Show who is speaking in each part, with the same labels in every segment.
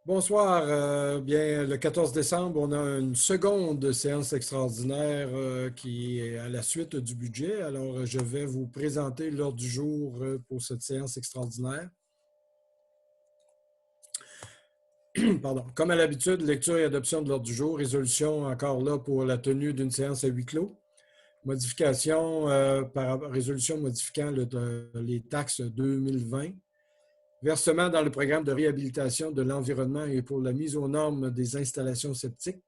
Speaker 1: Bonsoir. Bien, le 14 décembre, on a une seconde séance extraordinaire qui est à la suite du budget. Alors, je vais vous présenter l'ordre du jour pour cette séance extraordinaire. Pardon. Comme à l'habitude, lecture et adoption de l'ordre du jour. Résolution encore là pour la tenue d'une séance à huis clos. Modification par résolution modifiant les taxes 2020. Versement dans le programme de réhabilitation de l'environnement et pour la mise aux normes des installations septiques.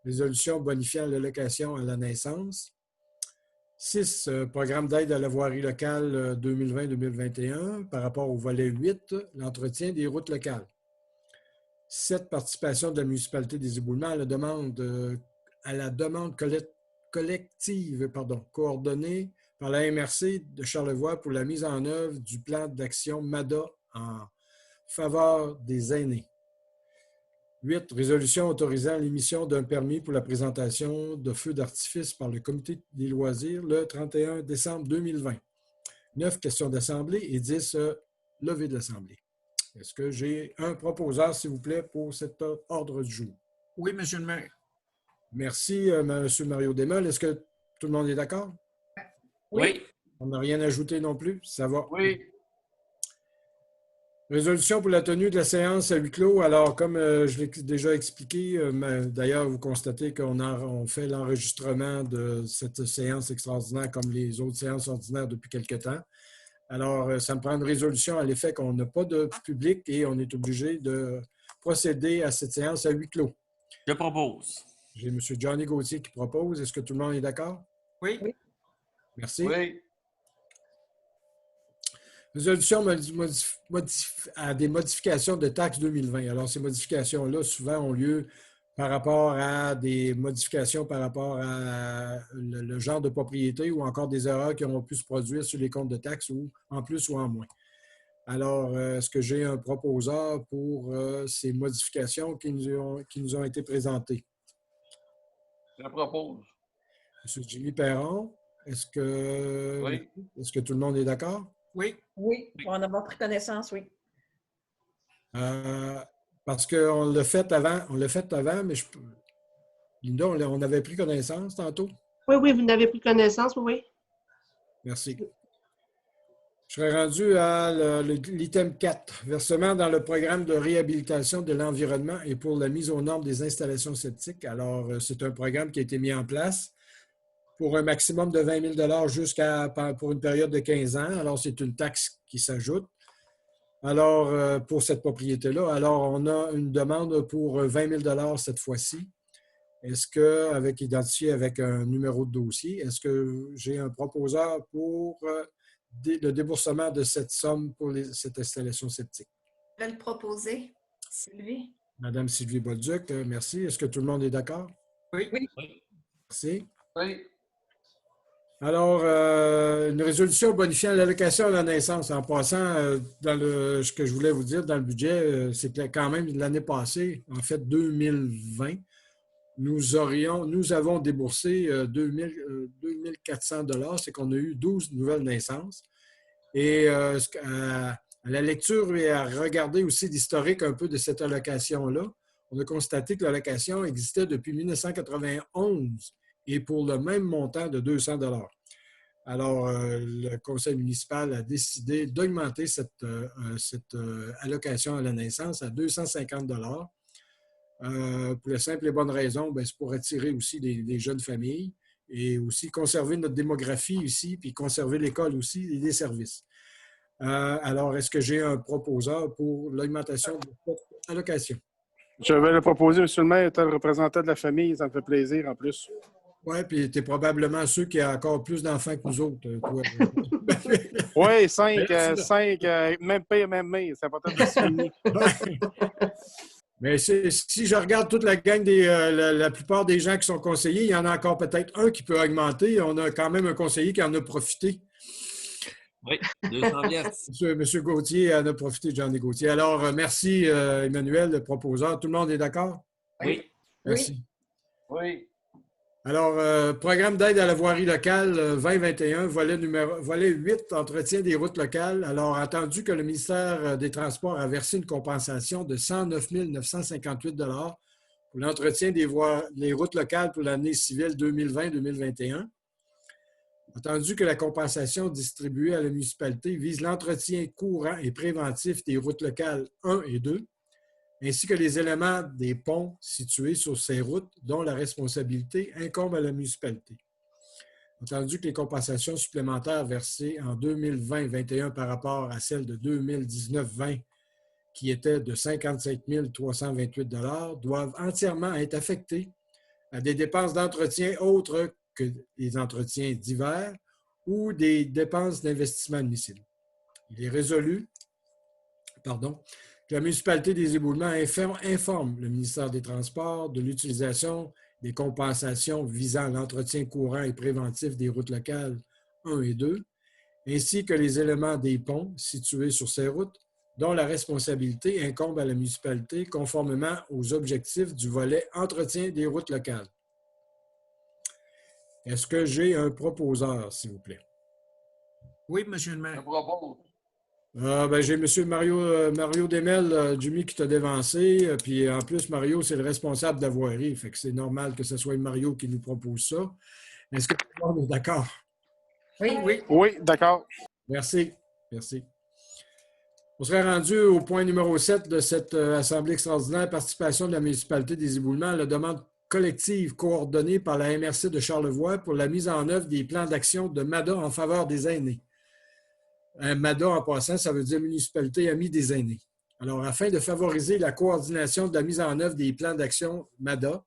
Speaker 1: Résolution bonifiant l'allocation à la naissance. 6. Programme d'aide à la voirie locale 2020-2021 par rapport au volet 8, l'entretien des routes locales. 7. Participation de la municipalité des éboulements à la demande collective coordonnée par la MRC de Charlevoix pour la mise en œuvre du plan d'action MADA en faveur des aînés. 8. Résolution autorisant l'émission d'un permis pour la présentation de feux d'artifice par le Comité des loisirs le 31 décembre 2020. 9. Questions d'assemblée et 10. Levée de l'assemblée. Est-ce que j'ai un proposeur, s'il vous plaît, pour cet ordre du jour?
Speaker 2: Oui, Monsieur le maire.
Speaker 1: Merci, M. Mario Desmol. Est-ce que tout le monde est d'accord?
Speaker 2: Oui.
Speaker 1: On n'a rien ajouté non plus? Ça va?
Speaker 2: Oui.
Speaker 1: Résolution pour la tenue de la séance à huis clos. Alors, comme je l'ai déjà expliqué, d'ailleurs, vous constatez qu'on fait l'enregistrement de cette séance extraordinaire comme les autres séances ordinaires depuis quelque temps. Alors, ça me prend une résolution à l'effet qu'on n'a pas de public et on est obligé de procéder à cette séance à huis clos.
Speaker 2: Je propose.
Speaker 1: J'ai M. Johnny Gauthier qui propose. Est-ce que tout le monde est d'accord?
Speaker 2: Oui.
Speaker 1: Merci.
Speaker 2: Oui.
Speaker 1: Résolution à des modifications de taxes 2020. Alors, ces modifications-là, souvent, ont lieu par rapport à des modifications par rapport à le genre de propriété ou encore des erreurs qui auront pu se produire sur les comptes de taxes ou en plus ou en moins. Alors, est-ce que j'ai un proposeur pour ces modifications qui nous ont été présentées?
Speaker 2: Je propose.
Speaker 1: M. Jimmy Perron, est-ce que tout le monde est d'accord?
Speaker 2: Oui.
Speaker 3: Oui, pour en avoir pris connaissance, oui.
Speaker 1: Parce qu'on l'a fait avant, mais Linda, on avait pris connaissance tantôt?
Speaker 4: Oui, vous n'avez pris connaissance, oui.
Speaker 1: Merci. Je serais rendu à l'item 4, versement dans le programme de réhabilitation de l'environnement et pour la mise aux normes des installations septiques. Alors, c'est un programme qui a été mis en place pour un maximum de 20 000 pour une période de 15 ans. Alors, c'est une taxe qui s'ajoute. Alors, pour cette propriété-là, alors on a une demande pour 20 000 cette fois-ci. Est-ce que, identifié avec un numéro de dossier, est-ce que j'ai un proposeur pour le déboursement de cette somme pour cette installation septique?
Speaker 3: Je vais le proposer. Sylvie?
Speaker 1: Madame Sylvie Bolduc, merci. Est-ce que tout le monde est d'accord?
Speaker 2: Oui.
Speaker 3: Oui.
Speaker 1: Merci.
Speaker 2: Oui.
Speaker 1: Alors, une résolution bonifiant l'allocation à la naissance. En passant, ce que je voulais vous dire dans le budget, c'est que quand même l'année passée, en fait 2020, nous avons déboursé 2 400 $. C'est qu'on a eu 12 nouvelles naissances. Et à la lecture et à regarder aussi l'historique un peu de cette allocation-là, on a constaté que l'allocation existait depuis 1991 et pour le même montant de 200 $. Alors, le conseil municipal a décidé d'augmenter cette allocation à la naissance à 250 $. Pour la simple et bonne raison, c'est pour attirer aussi des jeunes familles et aussi conserver notre démographie ici, puis conserver l'école aussi et des services. Alors, est-ce que j'ai un proposeur pour l'augmentation de cette allocation?
Speaker 5: Je vais le proposer, M. le maire, étant le représentant de la famille, ça me fait plaisir en plus.
Speaker 1: Oui, puis tu es probablement ceux qui ont encore plus d'enfants que nous autres, toi.
Speaker 5: Oui, 5, même pire, même meilleur, c'est important de souligner.
Speaker 1: Mais si je regarde toute la gang, la plupart des gens qui sont conseillers, il y en a encore peut-être un qui peut augmenter. On a quand même un conseiller qui en a profité.
Speaker 2: Oui, 200 piastres.
Speaker 1: Monsieur Gauthier en a profité, Johnny Gauthier. Alors, merci, Emmanuel, le proposeur. Tout le monde est d'accord?
Speaker 2: Oui.
Speaker 1: Merci.
Speaker 2: Oui.
Speaker 1: Alors, programme d'aide à la voirie locale 2021, volet 8, entretien des routes locales. Alors, attendu que le ministère des Transports a versé une compensation de 109 958 $ pour l'entretien des routes locales pour l'année civile 2020-2021. Attendu que la compensation distribuée à la municipalité vise l'entretien courant et préventif des routes locales 1 et 2, ainsi que les éléments des ponts situés sur ces routes dont la responsabilité incombe à la municipalité. Entendu que les compensations supplémentaires versées en 2020-21 par rapport à celles de 2019-20, qui étaient de 55 328 $ doivent entièrement être affectées à des dépenses d'entretien autres que les entretiens divers ou des dépenses d'investissement admissibles. Il est résolu, que la municipalité des éboulements informe le ministère des Transports de l'utilisation des compensations visant l'entretien courant et préventif des routes locales 1 et 2, ainsi que les éléments des ponts situés sur ces routes dont la responsabilité incombe à la municipalité conformément aux objectifs du volet entretien des routes locales. Est-ce que j'ai un proposeur, s'il vous plaît?
Speaker 6: Oui, monsieur le maire.
Speaker 2: Je propose.
Speaker 1: J'ai M. Mario Desmel, Jimmy, qui t'a devancé. Puis en plus, Mario, c'est le responsable de la voirie. Fait que c'est normal que ce soit Mario qui nous propose ça. Est-ce que tout le monde est d'accord?
Speaker 3: Oui.
Speaker 6: Oui.
Speaker 5: Oui, d'accord.
Speaker 1: Merci. Merci. On serait rendu au point numéro 7 de cette Assemblée extraordinaire, participation de la municipalité des éboulements à la demande collective coordonnée par la MRC de Charlevoix pour la mise en œuvre des plans d'action de MADA en faveur des aînés. MADA, en passant, ça veut dire Municipalité Amie des aînés. Alors, afin de favoriser la coordination de la mise en œuvre des plans d'action MADA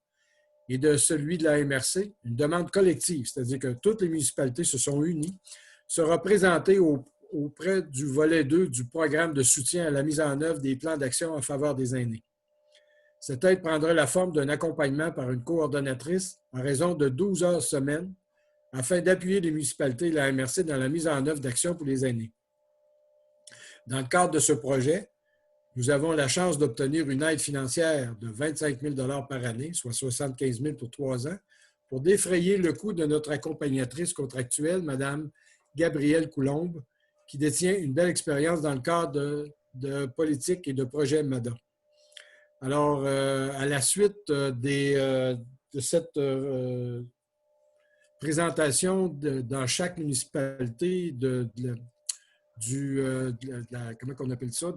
Speaker 1: et de celui de la MRC, une demande collective, c'est-à-dire que toutes les municipalités se sont unies, sera présentée auprès du volet 2 du programme de soutien à la mise en œuvre des plans d'action en faveur des aînés. Cette aide prendra la forme d'un accompagnement par une coordonnatrice en raison de 12 heures semaine afin d'appuyer les municipalités et la MRC dans la mise en œuvre d'actions pour les aînés. Dans le cadre de ce projet, nous avons la chance d'obtenir une aide financière de 25 000 $ par année, soit 75 000 pour 3 ans, pour défrayer le coût de notre accompagnatrice contractuelle, Mme Gabrielle Coulombe, qui détient une belle expérience dans le cadre de politique et de projets MADA. Alors, à la suite de cette présentation dans chaque municipalité comment on appelle ça?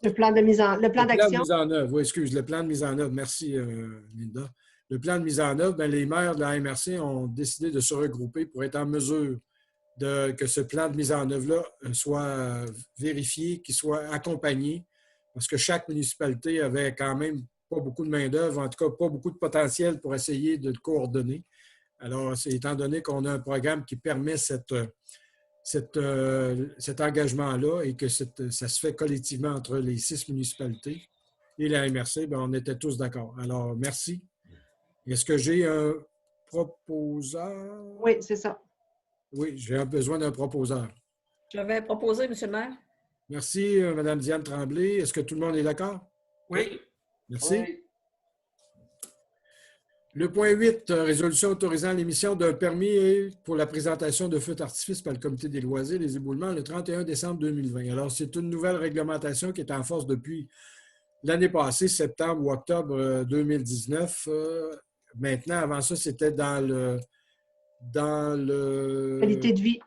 Speaker 4: Le plan d'action.
Speaker 1: Le plan de mise en œuvre, oui, excuse, le plan de mise en œuvre. Merci, Linda. Le plan de mise en œuvre, les maires de la MRC ont décidé de se regrouper pour être en mesure que ce plan de mise en œuvre-là soit vérifié, qu'il soit accompagné, parce que chaque municipalité avait quand même pas beaucoup de main-d'œuvre, en tout cas pas beaucoup de potentiel pour essayer de le coordonner. Alors, étant donné qu'on a un programme qui permet cet engagement-là et que ça se fait collectivement entre les 6 municipalités et la MRC, on était tous d'accord. Alors, merci. Est-ce que j'ai un proposeur?
Speaker 4: Oui, c'est ça.
Speaker 1: Oui, j'ai besoin d'un proposeur.
Speaker 3: Je vais proposer, monsieur le maire.
Speaker 1: Merci, Mme Diane Tremblay. Est-ce que tout le monde est d'accord?
Speaker 6: Oui.
Speaker 1: Merci.
Speaker 2: Oui.
Speaker 1: Le point 8, résolution autorisant l'émission d'un permis pour la présentation de feux d'artifice par le Comité des loisirs des éboulements le 31 décembre 2020. Alors, c'est une nouvelle réglementation qui est en force depuis l'année passée, septembre ou octobre 2019. Maintenant, avant ça, c'était dans le
Speaker 4: Qualité de vie.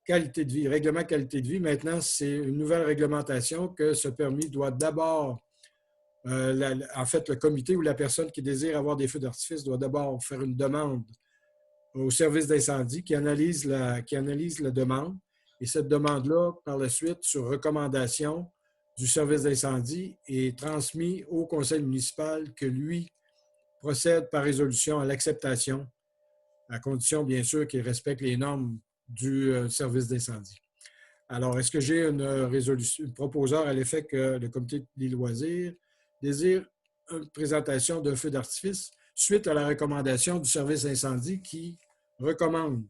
Speaker 1: Qualité de vie, règlement qualité de vie. Maintenant, c'est une nouvelle réglementation que ce permis doit d'abord, en fait, le comité ou la personne qui désire avoir des feux d'artifice doit d'abord faire une demande au service d'incendie qui analyse la demande. Et cette demande-là, par la suite, sur recommandation du service d'incendie, est transmise au conseil municipal que lui procède par résolution à l'acceptation, à condition, bien sûr, qu'il respecte les normes du service d'incendie. Alors, est-ce que j'ai un proposeur à l'effet que le comité des loisirs désire une présentation d'un feu d'artifice suite à la recommandation du service d'incendie qui recommande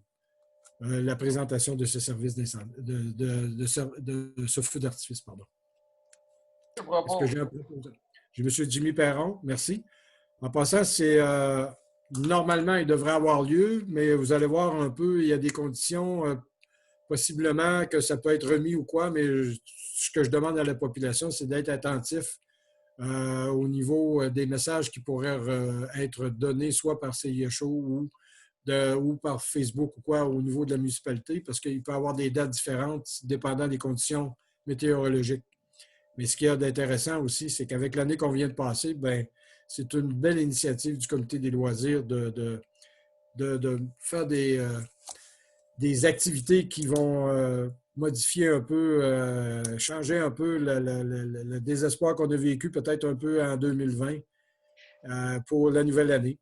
Speaker 1: la présentation de ce service d'incendie, de ce feu d'artifice, pardon. Est-ce que j'ai un proposeur? J'ai M. Jimmy Perron, merci. En passant, c'est normalement, il devrait avoir lieu, mais vous allez voir un peu, il y a des conditions, possiblement que ça peut être remis ou quoi, mais ce que je demande à la population, c'est d'être attentif au niveau des messages qui pourraient être donnés soit par CIHO ou par Facebook ou quoi au niveau de la municipalité, parce qu'il peut y avoir des dates différentes dépendant des conditions météorologiques. Mais ce qu'il y a d'intéressant aussi, c'est qu'avec l'année qu'on vient de passer, ben, c'est une belle initiative du Comité des loisirs de faire des activités qui vont modifier un peu, changer un peu le désespoir qu'on a vécu peut-être un peu en 2020 pour la nouvelle année.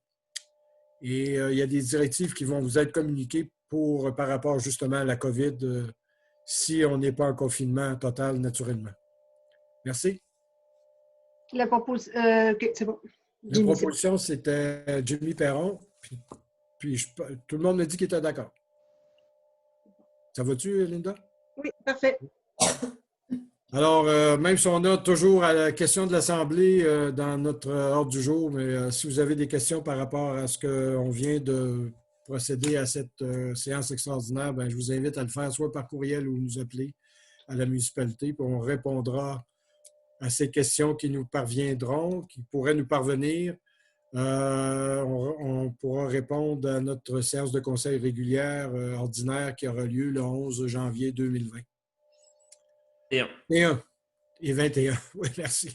Speaker 1: Et il y a des directives qui vont vous être communiquées par rapport justement à la COVID si on n'est pas en confinement total naturellement. Merci.
Speaker 4: La proposition, OK, c'est bon.
Speaker 1: La
Speaker 4: Jimmy, c'est bon.
Speaker 1: proposition, c'était Jimmy Perron. Puis tout le monde me dit qu'il était d'accord. Ça va-tu, Linda?
Speaker 4: Oui, parfait.
Speaker 1: Alors, même si on a toujours à la question de l'Assemblée dans notre ordre du jour, mais si vous avez des questions par rapport à ce qu'on vient de procéder à cette séance extraordinaire, bien, je vous invite à le faire soit par courriel ou nous appeler à la municipalité, puis on répondra à ces questions qui nous parviendront, qui pourraient nous parvenir. On pourra répondre à notre séance de conseil régulière ordinaire qui aura lieu le 11 janvier 2020. Et 21. Oui, merci.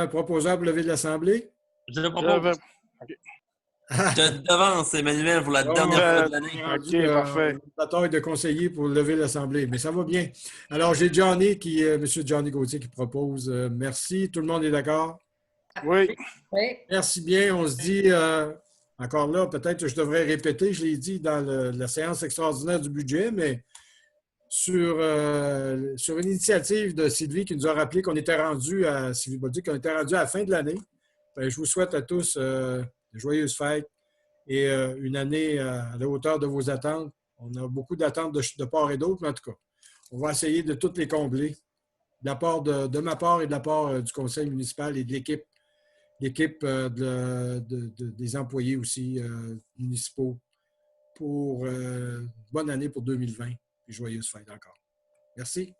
Speaker 1: Proposeur pour lever de l'Assemblée?
Speaker 2: Je le propose. Je te devance, Emmanuel, pour la dernière fois de l'année.
Speaker 5: OK, parfait.
Speaker 1: La taille de conseiller pour lever l'Assemblée, mais ça va bien. Alors, j'ai Johnny M. Johnny Gauthier qui propose. Merci. Tout le monde est d'accord?
Speaker 5: Oui.
Speaker 3: Oui.
Speaker 1: Merci bien. On se dit, encore là, peut-être que je devrais répéter, je l'ai dit dans la séance extraordinaire du budget, mais sur une initiative de Sylvie qui nous a rappelé qu'on était rendu à Sylvie Bauduc, qu'on était rendu à la fin de l'année. Je vous souhaite à tous de joyeuses fêtes et une année à la hauteur de vos attentes. On a beaucoup d'attentes de part et d'autre, mais en tout cas, on va essayer de toutes les combler, de la part de ma part et de la part du conseil municipal et de l'équipe des employés aussi municipaux pour bonne année pour 2020 et joyeuses fêtes encore. Merci.